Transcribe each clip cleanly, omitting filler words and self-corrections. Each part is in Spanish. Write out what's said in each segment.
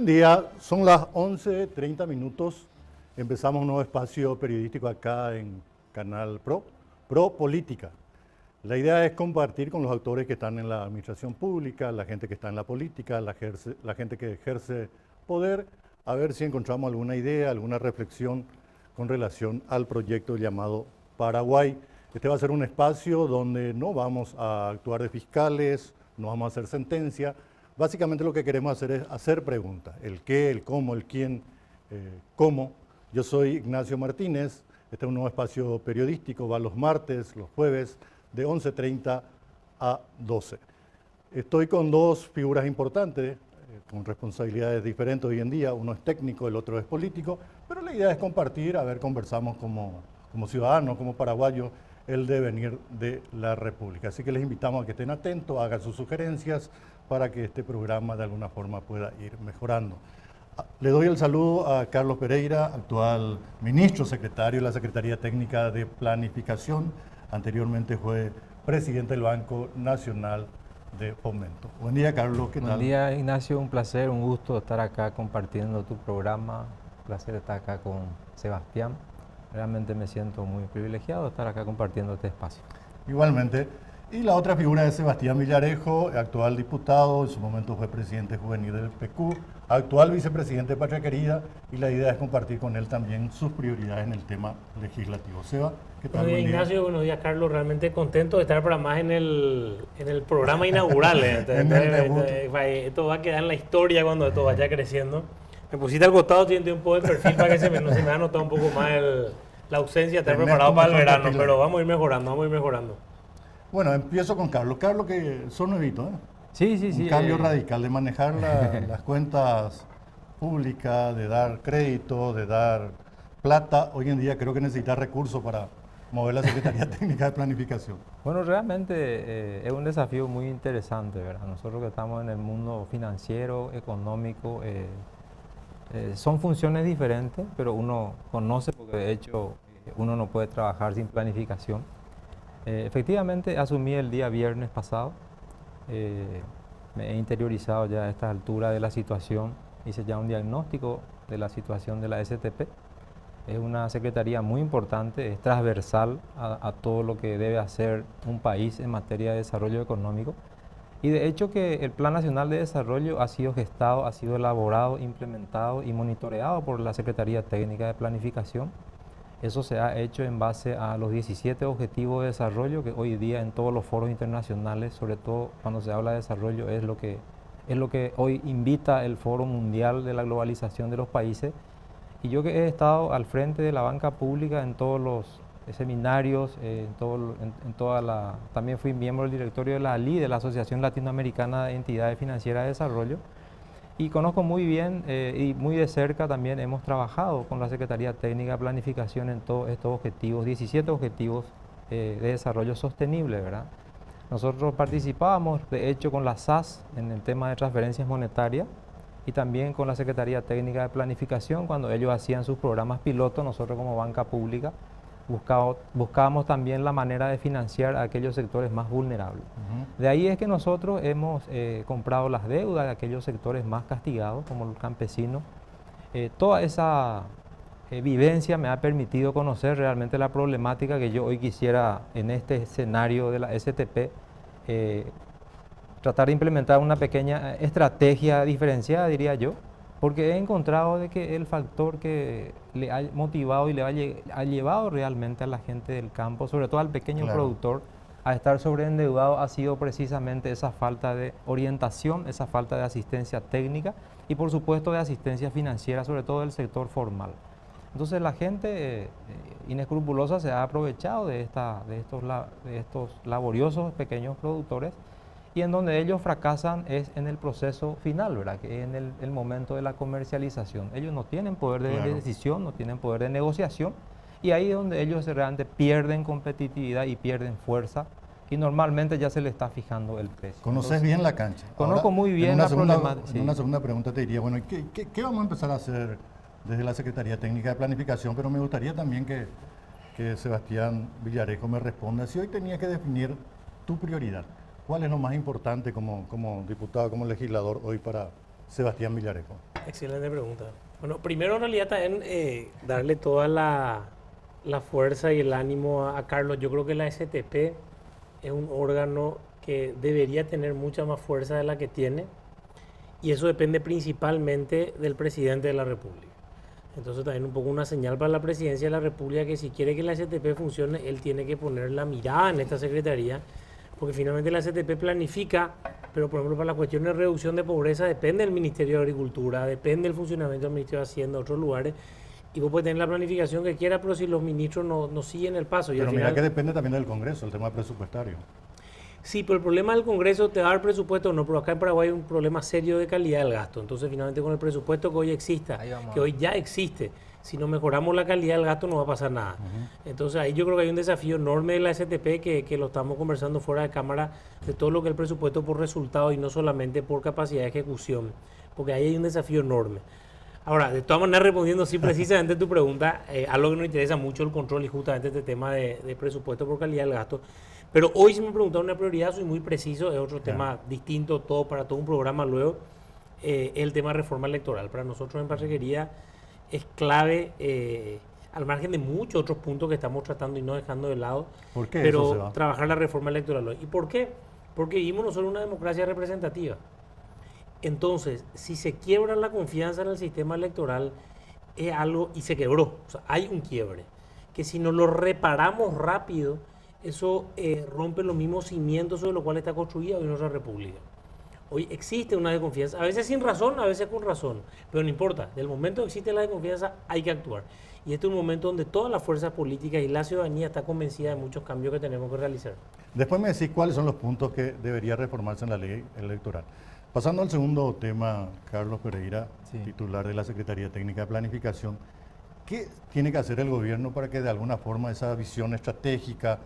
Buen día, son las 11:30 minutos. Empezamos un nuevo espacio periodístico acá en Canal Pro Política. La idea es compartir con los actores que están en la administración pública, la gente que está en la política, la gente que ejerce poder, a ver si encontramos alguna idea, alguna reflexión con relación al proyecto llamado Paraguay. Este va a ser un espacio donde no vamos a actuar de fiscales, no vamos a hacer sentencia. Básicamente lo que queremos hacer es hacer preguntas, el qué, el cómo, el quién, cómo. Yo soy Ignacio Martínez, este es un nuevo espacio periodístico, va los martes, los jueves, de 11:30 a 12. Estoy con dos figuras importantes, con responsabilidades diferentes hoy en día, uno es técnico, el otro es político, pero la idea es compartir, a ver, conversamos como ciudadanos, como paraguayos, el devenir de la República. Así que les invitamos a que estén atentos, hagan sus sugerencias para que este programa de alguna forma pueda ir mejorando. Le doy el saludo a Carlos Pereira, actual ministro secretario de la Secretaría Técnica de Planificación. Anteriormente fue presidente del Banco Nacional de Fomento. Buen día, Carlos, ¿qué tal? Buen día, Ignacio, un placer, un gusto estar acá compartiendo tu programa. Un placer estar acá con Sebastián. Realmente me siento muy privilegiado de estar acá compartiendo este espacio. Igualmente. Y la otra figura es Sebastián Villarejo, actual diputado, en su momento fue presidente juvenil del PQ, actual vicepresidente de Patria Querida, y la idea es compartir con él también sus prioridades en el tema legislativo. Seba, ¿qué tal? Buenos días, Ignacio, buenos días, Carlos. Realmente contento de estar para más en el programa inaugural. Esto va a quedar en la historia cuando esto vaya creciendo. Me pusiste al costado, tiene un poco de perfil para que se me ha notado un poco más la ausencia, estar preparado para el verano, pero vamos a ir mejorando. Bueno, empiezo con Carlos. Carlos, que son nuevitos, ¿eh? Sí. Un cambio radical de manejar las cuentas públicas, de dar crédito, de dar plata. Hoy en día creo que necesita recursos para mover la Secretaría Técnica de Planificación. Bueno, realmente es un desafío muy interesante, ¿verdad? Nosotros que estamos en el mundo financiero, económico, son funciones diferentes, pero uno conoce porque de hecho uno no puede trabajar sin planificación. Efectivamente, asumí el día viernes pasado, me he interiorizado ya a esta altura de la situación, hice ya un diagnóstico de la situación de la STP. Es una secretaría muy importante, es transversal a todo lo que debe hacer un país en materia de desarrollo económico. Y de hecho que el Plan Nacional de Desarrollo ha sido gestado, ha sido elaborado, implementado y monitoreado por la Secretaría Técnica de Planificación. Eso se ha hecho en base a los 17 objetivos de desarrollo que hoy día en todos los foros internacionales, sobre todo cuando se habla de desarrollo, es lo que hoy invita el Foro Mundial de la Globalización de los Países. Y yo que he estado al frente de la banca pública en todos los seminarios, también fui miembro del directorio de la ALI, de la Asociación Latinoamericana de Entidades Financieras de Desarrollo, y conozco muy bien y muy de cerca también hemos trabajado con la Secretaría Técnica de Planificación en todos estos objetivos, 17 objetivos de desarrollo sostenible, ¿verdad? Nosotros participábamos, de hecho, con la SAS en el tema de transferencias monetarias y también con la Secretaría Técnica de Planificación cuando ellos hacían sus programas pilotos. Nosotros como banca pública buscábamos también la manera de financiar a aquellos sectores más vulnerables. De ahí es que nosotros hemos comprado las deudas de aquellos sectores más castigados, como los campesinos. Toda esa vivencia me ha permitido conocer realmente la problemática que yo hoy quisiera en este escenario de la STP, tratar de implementar una pequeña estrategia diferenciada, diría yo, porque he encontrado de que el factor que le ha motivado y ha llevado realmente a la gente del campo, sobre todo al pequeño productor, a estar sobreendeudado ha sido precisamente esa falta de orientación, esa falta de asistencia técnica y por supuesto de asistencia financiera, sobre todo del sector formal. Entonces la gente inescrupulosa se ha aprovechado de estos laboriosos pequeños productores, y en donde ellos fracasan es en el proceso final, ¿verdad? Que es en el momento de la comercialización. Ellos no tienen poder de decisión, no tienen poder de negociación, y ahí es donde ellos realmente pierden competitividad y pierden fuerza, y normalmente ya se le está fijando el precio. ¿Conoces bien la cancha? Conozco muy bien la problemática. En una segunda pregunta te diría, bueno, ¿qué vamos a empezar a hacer desde la Secretaría Técnica de Planificación? Pero me gustaría también que Sebastián Villarejo me responda. Si hoy tenía que definir tu prioridad, ¿cuál es lo más importante como diputado, como legislador hoy para Sebastián Villarejo? Excelente pregunta. Bueno, primero en realidad también darle toda la fuerza y el ánimo a Carlos. Yo creo que la STP es un órgano que debería tener mucha más fuerza de la que tiene, y eso depende principalmente del presidente de la República. Entonces también un poco una señal para la presidencia de la República que si quiere que la STP funcione, él tiene que poner la mirada en esta secretaría, porque finalmente la STP planifica, pero por ejemplo para la cuestión de reducción de pobreza depende del Ministerio de Agricultura, depende del funcionamiento del Ministerio de Hacienda, otros lugares, y vos puedes tener la planificación que quiera, pero si los ministros no siguen el paso. Y Pero al mira final, que depende también del Congreso, el tema presupuestario. sí, pero el problema del Congreso te da el presupuesto o no, pero acá en Paraguay hay un problema serio de calidad del gasto. Entonces, finalmente, con el presupuesto que hoy exista, que hoy ya existe, si no mejoramos la calidad del gasto no va a pasar nada. Entonces, ahí yo creo que hay un desafío enorme de la STP que lo estamos conversando fuera de cámara, de todo lo que es el presupuesto por resultado y no solamente por capacidad de ejecución, porque ahí hay un desafío enorme. Ahora, de todas maneras, respondiendo sí precisamente tu pregunta, algo que nos interesa mucho el control y justamente este tema de presupuesto por calidad del gasto. Pero hoy, si me preguntaron una prioridad, soy muy preciso, es otro tema distinto todo para todo un programa luego, el tema de reforma electoral. Para nosotros en Parreguería es clave, al margen de muchos otros puntos que estamos tratando y no dejando de lado, ¿Por qué eso se pero va? trabajar la reforma electoral hoy. ¿Y por qué? Porque vivimos nosotros una democracia representativa. Entonces, si se quiebra la confianza en el sistema electoral, es algo, y se quebró, o sea, hay un quiebre, que si no lo reparamos rápido, eso rompe los mismos cimientos sobre los cuales está construida hoy nuestra república. Hoy existe una desconfianza, a veces sin razón, a veces con razón, pero no importa, del momento que existe la desconfianza hay que actuar. Y este es un momento donde todas las fuerzas políticas y la ciudadanía está convencida de muchos cambios que tenemos que realizar. Después me decís cuáles son los puntos que debería reformarse en la ley electoral. Pasando al segundo tema, Carlos Pereira, Sí. titular de la Secretaría Técnica de Planificación, ¿qué tiene que hacer el gobierno para que de alguna forma esa visión estratégica,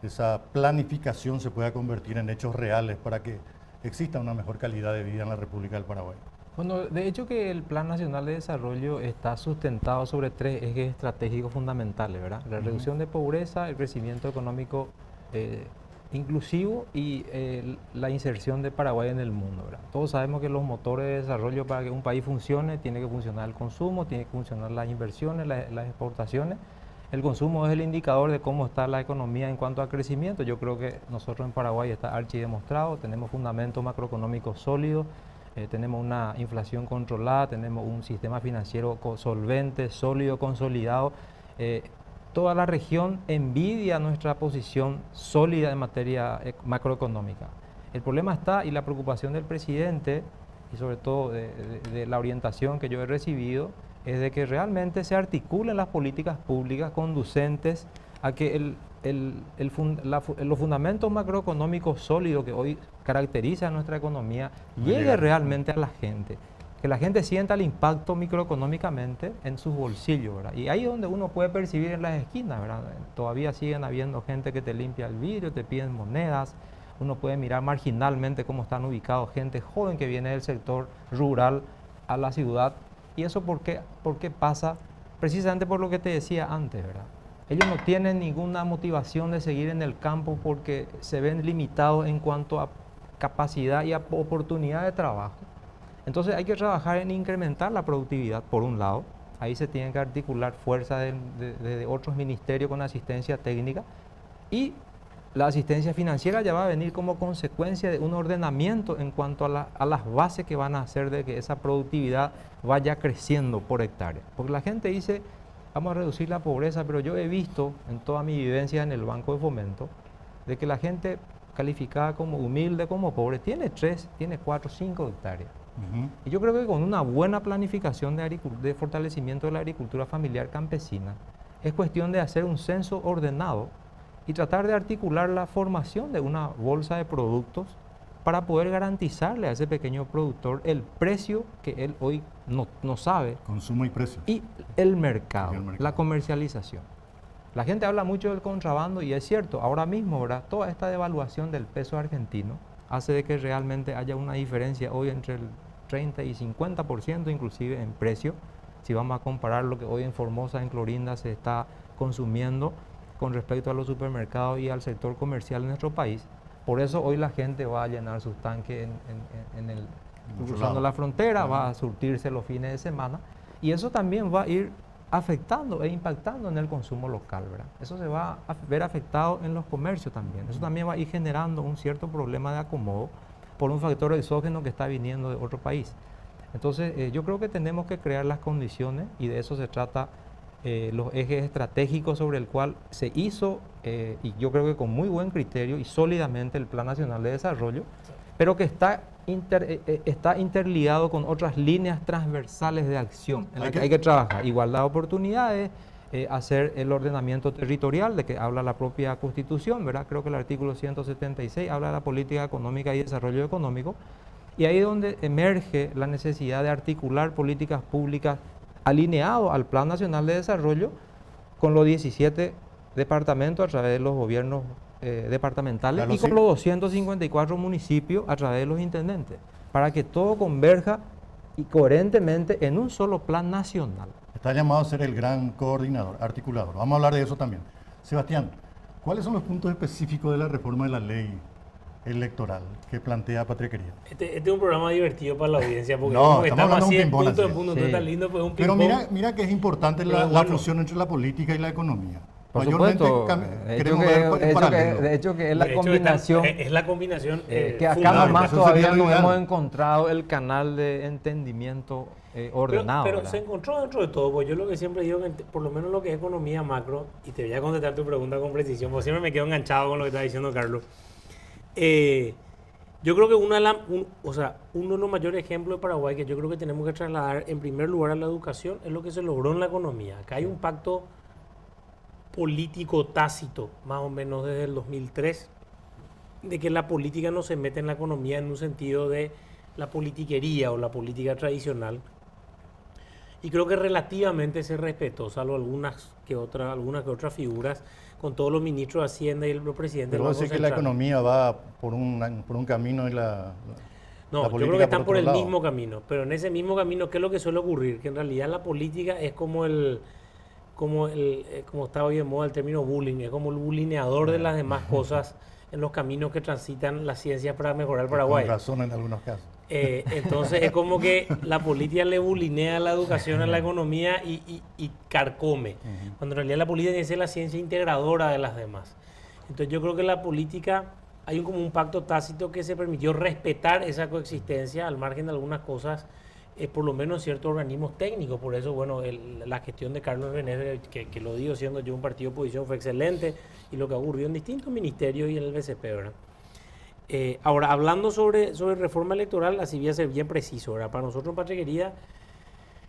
esa planificación se pueda convertir en hechos reales para que exista una mejor calidad de vida en la República del Paraguay? Bueno, de hecho que el Plan Nacional de Desarrollo está sustentado sobre tres ejes estratégicos fundamentales, ¿verdad? La reducción de pobreza, el crecimiento económico inclusivo y la inserción de Paraguay en el mundo, ¿verdad? Todos sabemos que los motores de desarrollo para que un país funcione, tiene que funcionar el consumo, tiene que funcionar las inversiones, las exportaciones. El consumo es el indicador de cómo está la economía en cuanto a crecimiento. Yo creo que nosotros en Paraguay está archidemostrado, tenemos fundamentos macroeconómicos sólidos, tenemos una inflación controlada, tenemos un sistema financiero solvente, sólido, consolidado. Toda la región envidia nuestra posición sólida en materia macroeconómica. El problema está, y la preocupación del presidente, y sobre todo de la orientación que yo he recibido, es de que realmente se articulen las políticas públicas conducentes a que los fundamentos macroeconómicos sólidos que hoy caracterizan nuestra economía llegue realmente a la gente. Que la gente sienta el impacto microeconómicamente en sus bolsillos, ¿verdad? Y ahí es donde uno puede percibir en las esquinas, ¿verdad? Todavía siguen habiendo gente que te limpia el vidrio, te piden monedas. Uno puede mirar marginalmente cómo están ubicados gente joven que viene del sector rural a la ciudad. ¿Y eso por qué pasa? Precisamente por lo que te decía antes, ¿verdad? Ellos no tienen ninguna motivación de seguir en el campo porque se ven limitados en cuanto a capacidad y a oportunidad de trabajo. Entonces hay que trabajar en incrementar la productividad, por un lado. Ahí se tienen que articular fuerzas de otros ministerios con asistencia técnica. Y la asistencia financiera ya va a venir como consecuencia de un ordenamiento en cuanto a las bases que van a hacer de que esa productividad vaya creciendo por hectárea. Porque la gente dice, vamos a reducir la pobreza, pero yo he visto en toda mi vivencia en el Banco de Fomento, de que la gente calificada como humilde, como pobre, tiene 3, tiene 4, 5 hectáreas. Y yo creo que con una buena planificación de fortalecimiento de la agricultura familiar campesina, es cuestión de hacer un censo ordenado y tratar de articular la formación de una bolsa de productos para poder garantizarle a ese pequeño productor el precio que él hoy no sabe. Consumo y precio. Y el mercado, la comercialización. La gente habla mucho del contrabando y es cierto, ahora mismo, ¿verdad? Toda esta devaluación del peso argentino hace de que realmente haya una diferencia hoy entre el 30 y 50% inclusive en precio, si vamos a comparar lo que hoy en Formosa, en Clorinda se está consumiendo con respecto a los supermercados y al sector comercial en nuestro país. Por eso hoy la gente va a llenar sus tanques cruzando la frontera, va a surtirse los fines de semana, y eso también va a ir afectando e impactando en el consumo local, ¿verdad? Eso se va a ver afectado en los comercios también. Eso también va a ir generando un cierto problema de acomodo por un factor exógeno que está viniendo de otro país. Entonces, yo creo que tenemos que crear las condiciones, y de eso se trata los ejes estratégicos sobre el cual se hizo, y yo creo que con muy buen criterio y sólidamente, el Plan Nacional de Desarrollo, pero que está interligado con otras líneas transversales de acción en las que hay que trabajar. Igualdad de oportunidades, hacer el ordenamiento territorial de que habla la propia Constitución, ¿verdad? Creo que el artículo 176 habla de la política económica y desarrollo económico, y ahí es donde emerge la necesidad de articular políticas públicas alineado al Plan Nacional de Desarrollo con los 17 departamentos a través de los gobiernos departamentales, y con los 254 municipios a través de los intendentes, para que todo converja y coherentemente en un solo plan nacional. Está llamado a ser el gran coordinador, articulador. Vamos a hablar de eso también. Sebastián, ¿cuáles son los puntos específicos de la reforma de la ley electoral que plantea Patria Querida? Este es un programa divertido para la audiencia, porque no, estamos así en punto en punto, sí. Está lindo, pues un pero mira que es importante la fusión entre la política y la economía. Por supuesto, de hecho que es la combinación. Es la combinación que acá nomás todavía no hemos encontrado el canal de entendimiento ordenado. Pero se encontró dentro de todo, pues yo lo que siempre digo, por lo menos lo que es economía macro, y te voy a contestar tu pregunta con precisión, porque siempre me quedo enganchado con lo que está diciendo Carlos. Yo creo que uno de los mayores ejemplos de Paraguay que yo creo que tenemos que trasladar en primer lugar a la educación es lo que se logró en la economía. Acá hay un pacto político tácito, más o menos desde el 2003, de que la política no se mete en la economía en un sentido de la politiquería o la política tradicional. Y creo que relativamente se respetó, salvo algunas que otras figuras, con todos los ministros de Hacienda y el presidente del Banco Central. ¿Pero vos decís que la economía va por un camino y la No, yo creo que están por el mismo camino, pero en ese mismo camino, ¿qué es lo que suele ocurrir? Que en realidad la política es como está hoy de moda el término bullying, es como el bulineador de las demás cosas en los caminos que transitan las ciencias para mejorar Paraguay. Con razón en algunos casos. Entonces es como que la política le bulinea la educación a la economía y carcome, cuando en realidad la política tiene que ser la ciencia integradora de las demás. Entonces yo creo que la política, hay como un pacto tácito que se permitió respetar esa coexistencia al margen de algunas cosas, por lo menos ciertos organismos técnicos. Por eso, bueno, la gestión de Carlos René, que lo digo siendo yo un partido de oposición, fue excelente, y lo que ocurrió en distintos ministerios y en el BCP, ¿verdad? Ahora, hablando sobre reforma electoral, así voy a ser bien preciso, ¿verdad? Para nosotros en Patria Querida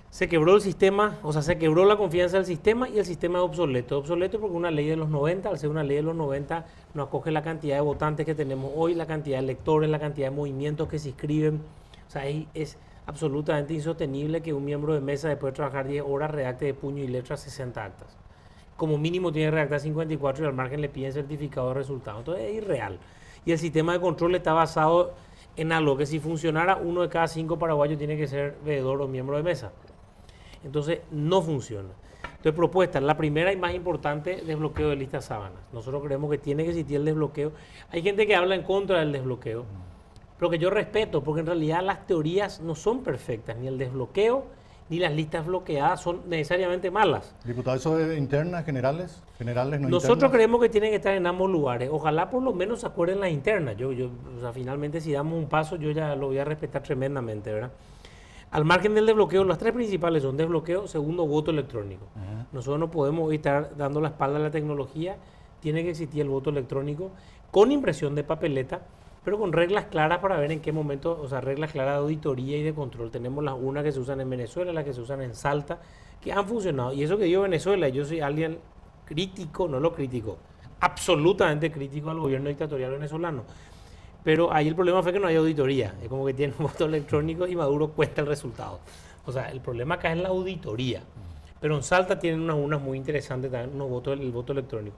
se quebró el sistema, o sea, se quebró la confianza del sistema, y el sistema es obsoleto. Obsoleto porque una ley de los 90, al ser una ley de los 90, no acoge la cantidad de votantes que tenemos hoy, la cantidad de electores, la cantidad de movimientos que se inscriben. O sea, es absolutamente insostenible que un miembro de mesa, después de trabajar 10 horas, redacte de puño y letra 60 actas. Como mínimo tiene que redactar 54 y al margen le piden certificado de resultado. Entonces es irreal. Y el sistema de control está basado en algo que, si funcionara, 1 de cada 5 paraguayos tiene que ser veedor o miembro de mesa. Entonces no funciona. Entonces, propuesta, la primera y más importante, desbloqueo de listas sábanas. Nosotros creemos que tiene que existir el desbloqueo. Hay gente que habla en contra del desbloqueo, pero que yo respeto, porque en realidad las teorías no son perfectas, ni el desbloqueo ni las listas bloqueadas son necesariamente malas. Diputado, ¿eso de internas, generales no Nosotros internas? creemos que tienen que estar en ambos lugares. Ojalá por lo menos se acuerden las internas. O sea, finalmente, si damos un paso, yo ya lo voy a respetar tremendamente, ¿verdad? Al margen del desbloqueo, las tres principales son desbloqueo, segundo, voto electrónico. Nosotros no podemos estar dando la espalda a la tecnología, tiene que existir el voto electrónico con impresión de papeleta, pero con reglas claras para ver en qué momento, o sea, reglas claras de auditoría y de control. Tenemos las unas que se usan en Venezuela, las que se usan en Salta, que han funcionado. Y eso que digo Venezuela, yo soy alguien crítico, no lo crítico, absolutamente crítico al gobierno dictatorial venezolano. Pero ahí el problema fue que no hay auditoría. Es como que tiene un voto electrónico y Maduro cuesta el resultado. O sea, el problema acá es la auditoría. Pero en Salta tienen unas urnas muy interesantes también, el voto electrónico.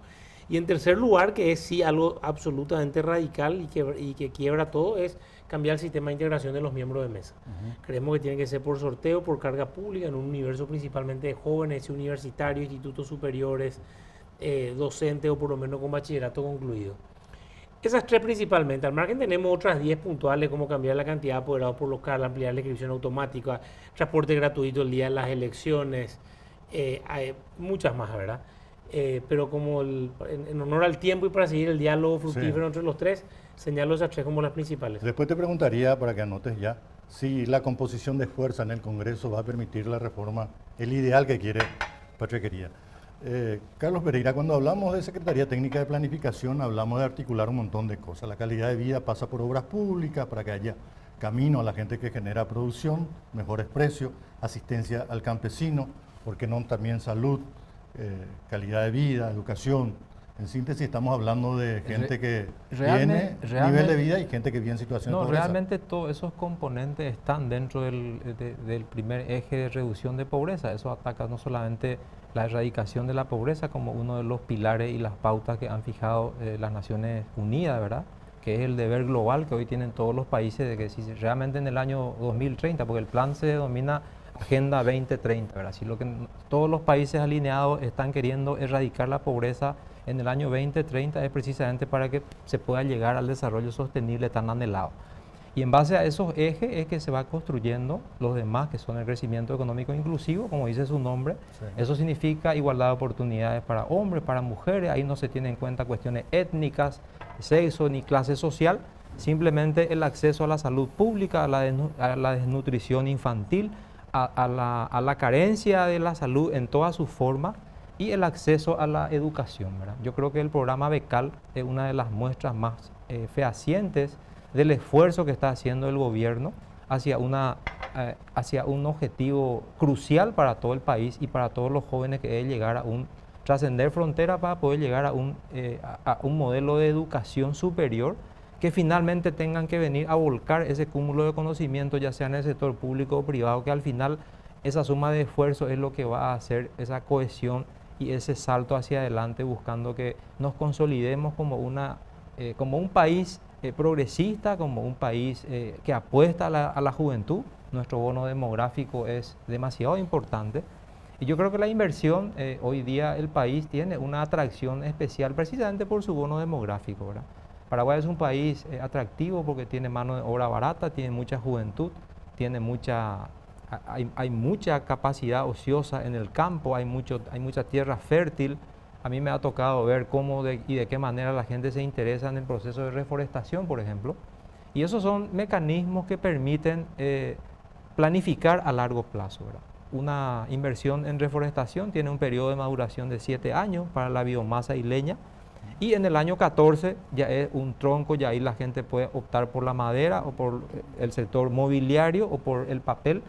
Y en tercer lugar, que es sí algo absolutamente radical y que quiebra todo, es cambiar el sistema de integración de los miembros de mesa. Creemos que tiene que ser por sorteo, por carga pública, en un universo principalmente de jóvenes, universitarios, institutos superiores, docentes o por lo menos con bachillerato concluido. Esas tres principalmente. Al margen tenemos otras 10 puntuales, como cambiar la cantidad de apoderados por local, ampliar la inscripción automática, transporte gratuito el día de las elecciones, hay muchas más, ¿verdad? Pero como en honor al tiempo y para seguir el diálogo fructífero entre los tres, señalo esas tres como las principales. Después te preguntaría, para que anotes ya, si la composición de fuerza en el Congreso va a permitir la reforma, el ideal que quiere Pachequería. Carlos Pereira, cuando hablamos de Secretaría Técnica de Planificación, hablamos de articular un montón de cosas. La calidad de vida pasa por obras públicas para que haya camino a la gente que genera producción, mejores precios, asistencia al campesino, ¿por qué no también salud, calidad de vida, educación? En síntesis, estamos hablando de gente que tiene nivel de vida y gente que vive en situación de pobreza. Realmente todos esos componentes están dentro del primer eje de reducción de pobreza. Eso ataca no solamente la erradicación de la pobreza como uno de los pilares y las pautas que han fijado las Naciones Unidas, ¿verdad? Que es el deber global que hoy tienen todos los países de que si realmente en el año 2030, porque el plan se denomina Agenda 2030, ¿verdad? Si lo que todos los países alineados están queriendo erradicar la pobreza en el año 2030 es precisamente para que se pueda llegar al desarrollo sostenible tan anhelado. Y en base a esos ejes es que se va construyendo los demás, que son el crecimiento económico inclusivo, como dice su nombre. Sí. Eso significa igualdad de oportunidades para hombres, para mujeres. Ahí no se tienen en cuenta cuestiones étnicas, sexo ni clase social. Simplemente el acceso a la salud pública, a la desnutrición infantil, a la carencia de la salud en todas sus formas y el acceso a la educación, ¿verdad? Yo creo que el programa Becal es una de las muestras más fehacientes del esfuerzo que está haciendo el gobierno hacia un objetivo crucial para todo el país y para todos los jóvenes, que es llegar a trascender fronteras para poder llegar a un modelo de educación superior que finalmente tengan que venir a volcar ese cúmulo de conocimiento, ya sea en el sector público o privado, que al final esa suma de esfuerzo es lo que va a hacer esa cohesión y ese salto hacia adelante, buscando que nos consolidemos como un país progresista, como un país que apuesta a la juventud. Nuestro bono demográfico es demasiado importante y yo creo que la inversión, hoy día el país tiene una atracción especial precisamente por su bono demográfico, ¿verdad? Paraguay es un país atractivo porque tiene mano de obra barata, tiene mucha juventud, hay mucha capacidad ociosa en el campo, hay mucha tierra fértil. A mí me ha tocado ver cómo y de qué manera la gente se interesa en el proceso de reforestación, por ejemplo. Y esos son mecanismos que permiten planificar a largo plazo, ¿verdad? Una inversión en reforestación tiene un periodo de maduración de 7 años para la biomasa y leña. Y en el año 14 ya es un tronco, ya ahí la gente puede optar por la madera o por el sector mobiliario o por el papel.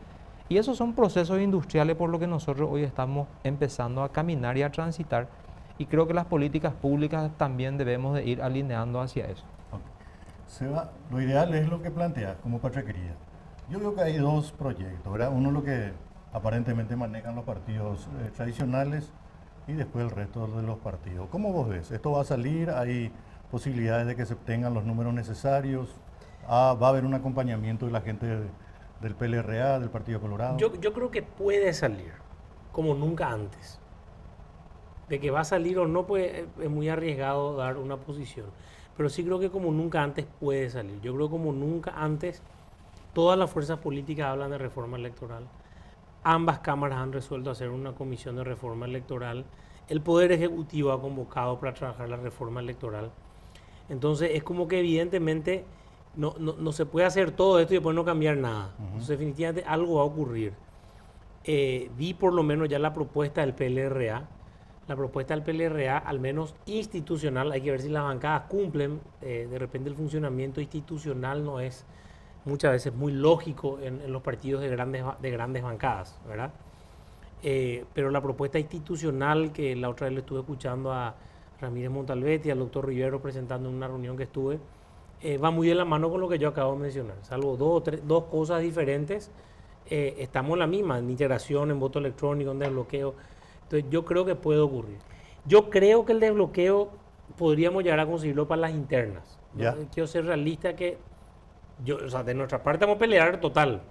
Y esos son procesos industriales por lo que nosotros hoy estamos empezando a caminar y a transitar. Y creo que las políticas públicas también debemos de ir alineando hacia eso. Okay. Seba, lo ideal es lo que planteas como Pachequería. Yo veo que hay dos proyectos, ¿verdad? Uno lo que aparentemente manejan los partidos tradicionales y después el resto de los partidos. ¿Cómo vos ves? ¿Esto va a salir? ¿Hay posibilidades de que se obtengan los números necesarios? ¿Va a haber un acompañamiento de la gente del PLRA, del Partido Colorado? Yo creo que puede salir, como nunca antes. De que va a salir o no, pues es muy arriesgado dar una posición. Pero sí creo que como nunca antes puede salir. Yo creo que como nunca antes todas las fuerzas políticas hablan de reforma electoral. Ambas cámaras han resuelto hacer una comisión de reforma electoral. El Poder Ejecutivo ha convocado para trabajar la reforma electoral. Entonces es como que evidentemente no se puede hacer todo esto y después no cambiar nada. Entonces definitivamente algo va a ocurrir. Vi por lo menos ya la propuesta del PLRA. La propuesta del PLRA, al menos institucional, hay que ver si las bancadas cumplen. De repente el funcionamiento institucional no es muchas veces muy lógico en los partidos de grandes bancadas, ¿verdad? Pero la propuesta institucional, que la otra vez le estuve escuchando a Ramírez Montalbete y al doctor Rivero presentando en una reunión que estuve, va muy de la mano con lo que yo acabo de mencionar. Salvo dos cosas diferentes, estamos en la misma, en integración, en voto electrónico, en desbloqueo. Entonces yo creo que puede ocurrir. Yo creo que el desbloqueo podríamos llegar a conseguirlo para las internas. ¿No? Quiero ser realista que de nuestra parte vamos a pelear total.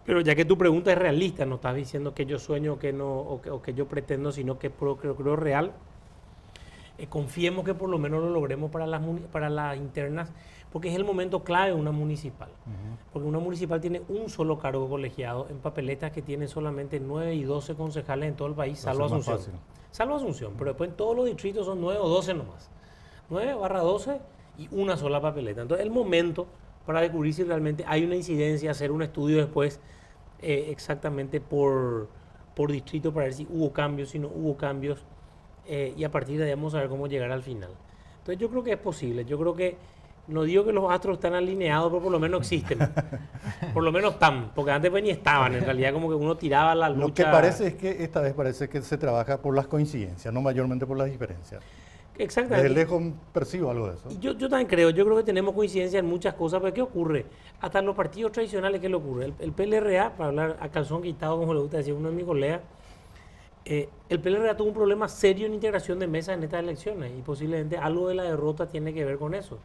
Pero ya que tu pregunta es realista, no estás diciendo que yo sueño que no, o que yo pretendo, sino que creo real. confiemos que por lo menos lo logremos para las internas, porque es el momento clave de una municipal. Porque una municipal tiene un solo cargo colegiado en papeletas que tienen solamente 9 y 12 concejales en todo el país, salvo Asunción. Salvo Asunción, pero después en todos los distritos son 9 o 12 nomás. 9/12 y una sola papeleta. Entonces el momento para descubrir si realmente hay una incidencia, hacer un estudio después exactamente por distrito para ver si hubo cambios, si no hubo cambios, y a partir de ahí vamos a ver cómo llegar al final. Entonces yo creo que es posible, yo creo que, no digo que los astros están alineados, pero por lo menos existen. Por lo menos están, porque antes pues ni estaban, en realidad como que uno tiraba la lucha. Lo que parece es que esta vez parece que se trabaja por las coincidencias, no mayormente por las diferencias. Exactamente. Desde lejos percibo algo de eso. Yo también creo, yo creo que tenemos coincidencia en muchas cosas, pero ¿qué ocurre? Hasta en los partidos tradicionales, ¿qué le ocurre? El PLRA, para hablar a calzón quitado, como le gusta decir uno de mis colegas, el PLRA tuvo un problema serio en integración de mesas en estas elecciones y posiblemente algo de la derrota tiene que ver con eso.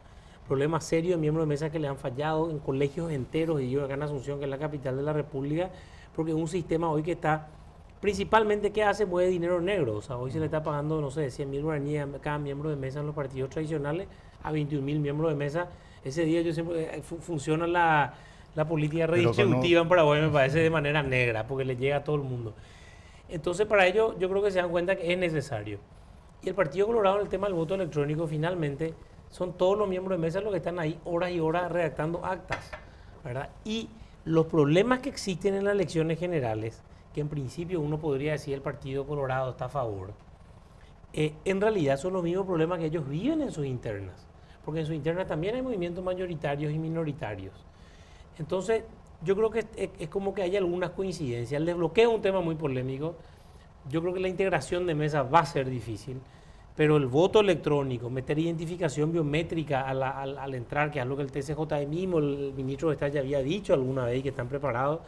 Problemas serios de miembros de mesa que le han fallado en colegios enteros, y yo acá en Asunción, que es la capital de la República, porque es un sistema hoy que está, principalmente, ¿qué hace? Mueve dinero negro. O sea, hoy se le está pagando, no sé, 100.000 guaraníes a cada miembro de mesa en los partidos tradicionales, a 21.000 miembros de mesa. Ese día yo siempre funciona la política redistributiva en Paraguay, me parece, de manera negra, porque le llega a todo el mundo. Entonces, para ello, yo creo que se dan cuenta que es necesario. Y el Partido Colorado, en el tema del voto electrónico, finalmente, son todos los miembros de mesa los que están ahí horas y horas redactando actas, ¿verdad? Y los problemas que existen en las elecciones generales, que en principio uno podría decir el Partido Colorado está a favor, en realidad son los mismos problemas que ellos viven en sus internas, porque en sus internas también hay movimientos mayoritarios y minoritarios. Entonces, yo creo que es como que hay algunas coincidencias. El desbloqueo es un tema muy polémico. Yo creo que la integración de mesas va a ser difícil, pero el voto electrónico, meter identificación biométrica al entrar, que es algo que el TCJ mismo, el ministro de Estado ya había dicho alguna vez y que están preparados,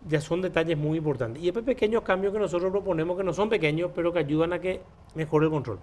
ya son detalles muy importantes. Y después pequeños cambios que nosotros proponemos, que no son pequeños, pero que ayudan a que mejore el control.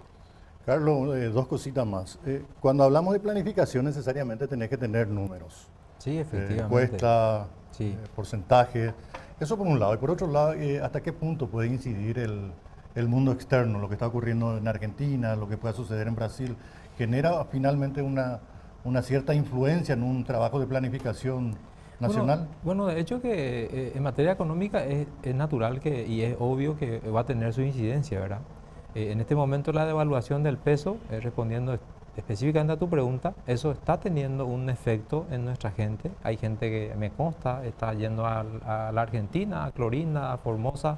Carlos, dos cositas más. Cuando hablamos de planificación, necesariamente tenés que tener números. Sí, efectivamente. Encuesta, sí. Porcentaje. Eso por un lado. Y por otro lado, ¿hasta qué punto puede incidir el mundo externo, lo que está ocurriendo en Argentina, lo que pueda suceder en Brasil? ¿Genera finalmente una cierta influencia en un trabajo de planificación nacional? Bueno, de hecho que en materia económica es natural y es obvio que va a tener su incidencia, ¿verdad? En este momento la devaluación del peso, respondiendo específicamente a tu pregunta, eso está teniendo un efecto en nuestra gente. Hay gente que me consta, está yendo a la Argentina, a Clorinda, a Formosa,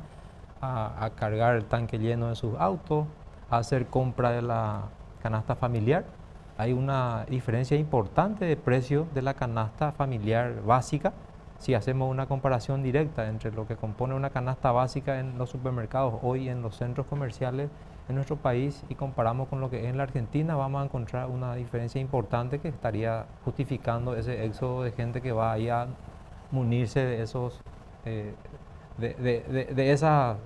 a cargar el tanque lleno de sus autos, a hacer compra de la canasta familiar. Hay una diferencia importante de precio de la canasta familiar básica si hacemos una comparación directa entre lo que compone una canasta básica en los supermercados hoy en los centros comerciales en nuestro país y comparamos con lo que es en la Argentina, vamos a encontrar una diferencia importante que estaría justificando ese éxodo de gente que va ahí a munirse de esos de esas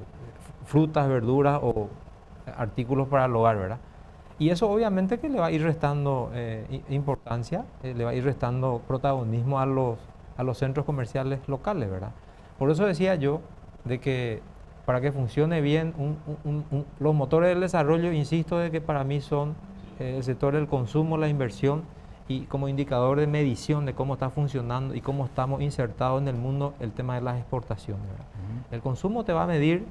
frutas, verduras o artículos para el hogar, ¿verdad? Y eso obviamente que le va a ir restando importancia, le va a ir restando protagonismo a los centros comerciales locales, ¿verdad? Por eso decía yo de que para que funcione bien los motores del desarrollo, insisto de que para mí son el sector del consumo, la inversión y como indicador de medición de cómo está funcionando y cómo estamos insertados en el mundo el tema de las exportaciones, ¿verdad? El consumo te va a medir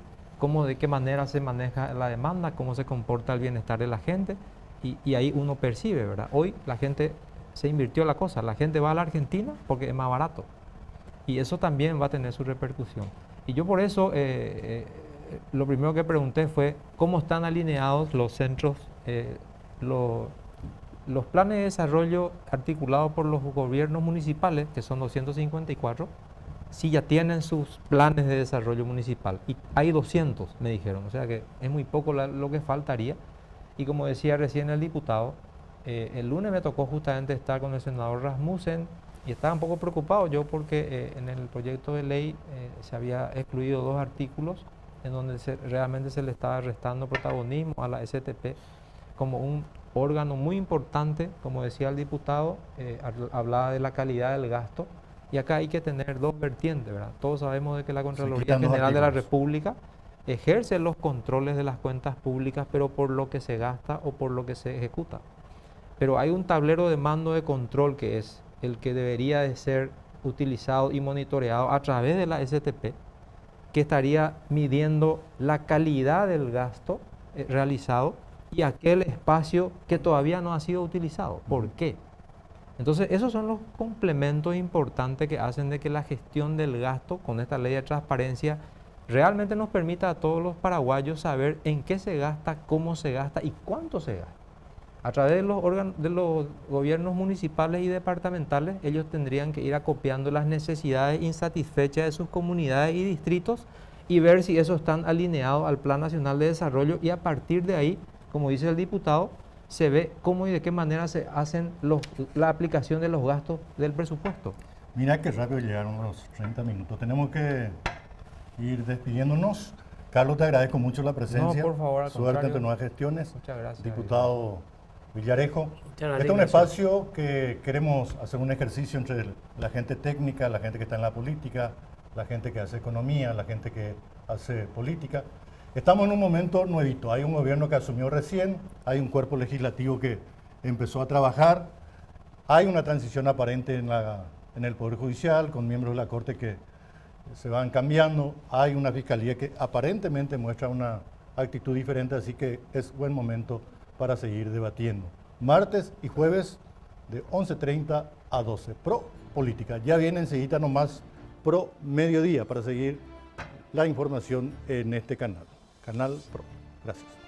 de qué manera se maneja la demanda, cómo se comporta el bienestar de la gente y ahí uno percibe, ¿verdad? Hoy la gente se invirtió la cosa, la gente va a la Argentina porque es más barato y eso también va a tener su repercusión. Y yo por eso lo primero que pregunté fue cómo están alineados los centros, los planes de desarrollo articulados por los gobiernos municipales, que son 254, si ya tienen sus planes de desarrollo municipal. Y hay 200, me dijeron, o sea que es muy poco lo que faltaría. Y como decía recién el diputado, el lunes me tocó justamente estar con el senador Rasmussen y estaba un poco preocupado yo porque en el proyecto de ley se había excluido 2 artículos en donde realmente se le estaba restando protagonismo a la STP como un órgano muy importante, como decía el diputado, hablaba de la calidad del gasto. Y acá hay que tener 2 vertientes, ¿verdad? Todos sabemos de que la Contraloría General de la República ejerce los controles de las cuentas públicas, pero por lo que se gasta o por lo que se ejecuta. Pero hay un tablero de mando de control que es el que debería de ser utilizado y monitoreado a través de la STP, que estaría midiendo la calidad del gasto realizado y aquel espacio que todavía no ha sido utilizado. ¿Por qué? Entonces, esos son los complementos importantes que hacen de que la gestión del gasto con esta ley de transparencia realmente nos permita a todos los paraguayos saber en qué se gasta, cómo se gasta y cuánto se gasta. A través de los gobiernos municipales y departamentales, ellos tendrían que ir acopiando las necesidades insatisfechas de sus comunidades y distritos y ver si esos están alineados al Plan Nacional de Desarrollo, y a partir de ahí, como dice el diputado, se ve cómo y de qué manera se hacen la aplicación de los gastos del presupuesto. Mira qué rápido llegaron los 30 minutos. Tenemos que ir despidiéndonos. Carlos, te agradezco mucho la presencia. No, por favor, al suerte en contrario. tus nuevas gestiones. Muchas gracias. Diputado Villarejo. Muchas gracias, Este es un Ignacio. espacio que queremos hacer un ejercicio entre la gente técnica, la gente que está en la política, la gente que hace economía, la gente que hace política. Estamos en un momento nuevito. Hay un gobierno que asumió recién, hay un cuerpo legislativo que empezó a trabajar, hay una transición aparente en el Poder Judicial con miembros de la Corte que se van cambiando, hay una fiscalía que aparentemente muestra una actitud diferente, así que es buen momento para seguir debatiendo. Martes y jueves de 11:30 a 12. Pro Política. Ya viene enseguida nomás Pro Mediodía para seguir la información en este canal. Canal Pro. Gracias.